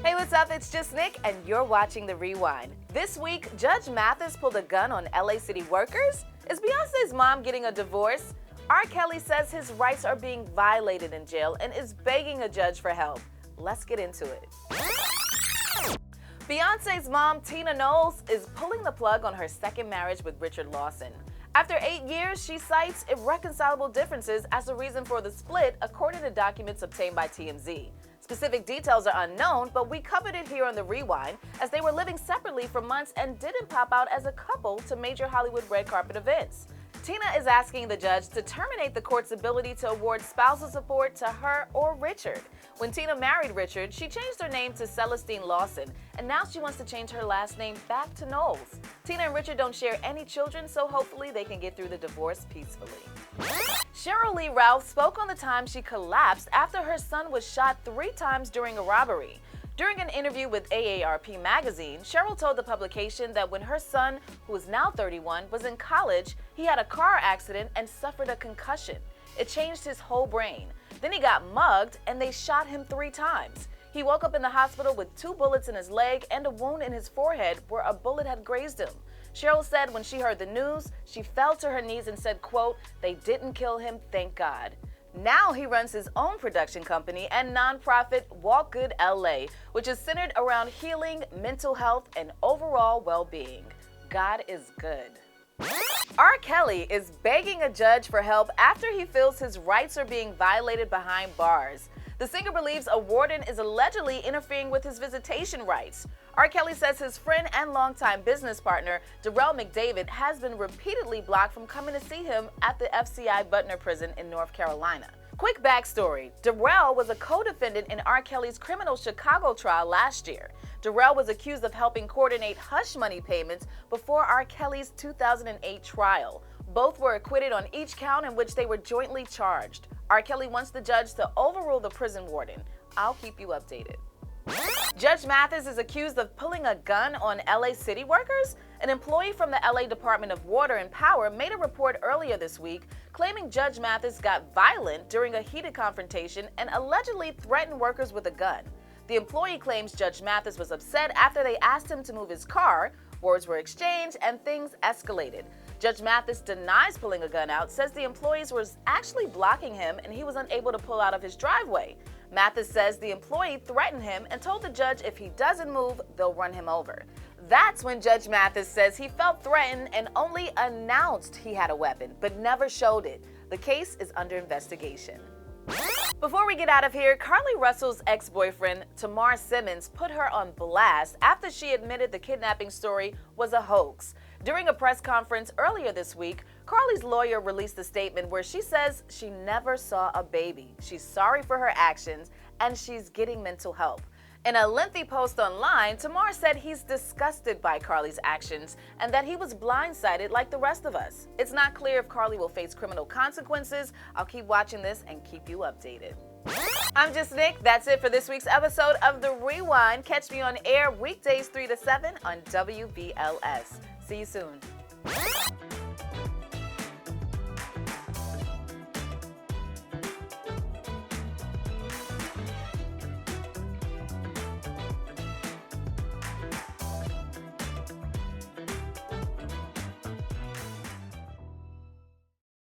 Hey, what's up? It's Jus Nik, and you're watching The Rewind. This week, Judge Mathis pulled a gun on LA city workers? Is Beyonce's mom getting a divorce? R. Kelly says his rights are being violated in jail and is begging a judge for help. Let's get into it. Beyonce's mom, Tina Knowles, is pulling the plug on her second marriage with Richard Lawson. After 8 years, she cites irreconcilable differences as the reason for the split, according to documents obtained by TMZ. Specific details are unknown, but we covered it here on The Rewind as they were living separately for months and didn't pop out as a couple to major Hollywood red carpet events. Tina is asking the judge to terminate the court's ability to award spousal support to her or Richard. When Tina married Richard, she changed her name to Celestine Lawson, and now she wants to change her last name back to Knowles. Tina and Richard don't share any children, so hopefully they can get through the divorce peacefully. Cheryl Lee Ralph spoke on the time she collapsed after her son was shot 3 times during a robbery. During an interview with AARP magazine, Cheryl told the publication that when her son, who is now 31, was in college, he had a car accident and suffered a concussion. It changed his whole brain. Then he got mugged and they shot him 3 times. He woke up in the hospital with 2 bullets in his leg and a wound in his forehead where a bullet had grazed him. Cheryl said when she heard the news, she fell to her knees and said, quote, "They didn't kill him, thank God." Now he runs his own production company and nonprofit Walk Good LA, which is centered around healing, mental health, and overall well-being. God is good. R. Kelly is begging a judge for help after he feels his rights are being violated behind bars. The singer believes a warden is allegedly interfering with his visitation rights. R. Kelly says his friend and longtime business partner, Darrell McDavid, has been repeatedly blocked from coming to see him at the FCI Butner prison in North Carolina. Quick backstory: Darrell was a co-defendant in R. Kelly's criminal Chicago trial last year. Darrell was accused of helping coordinate hush money payments before R. Kelly's 2008 trial. Both were acquitted on each count in which they were jointly charged. R. Kelly wants the judge to overrule the prison warden. I'll keep you updated. Judge Mathis is accused of pulling a gun on LA city workers. An employee from the LA Department of Water and Power made a report earlier this week claiming Judge Mathis got violent during a heated confrontation and allegedly threatened workers with a gun. The employee claims Judge Mathis was upset after they asked him to move his car. Words were exchanged and things escalated. Judge Mathis denies pulling a gun out, says the employees were actually blocking him and he was unable to pull out of his driveway. Mathis says the employee threatened him and told the judge if he doesn't move, they'll run him over. That's when Judge Mathis says he felt threatened and only announced he had a weapon, but never showed it. The case is under investigation. Before we get out of here, Carly Russell's ex-boyfriend, Tamar Simmons, put her on blast after she admitted the kidnapping story was a hoax. During a press conference earlier this week, Carly's lawyer released a statement where she says she never saw a baby. She's sorry for her actions and she's getting mental help. In a lengthy post online, Tamar said he's disgusted by Carly's actions and that he was blindsided like the rest of us. It's not clear if Carly will face criminal consequences. I'll keep watching this and keep you updated. I'm Jus Nik. That's it for this week's episode of The Rewind. Catch me on air weekdays 3 to 7 on WBLS. See you soon.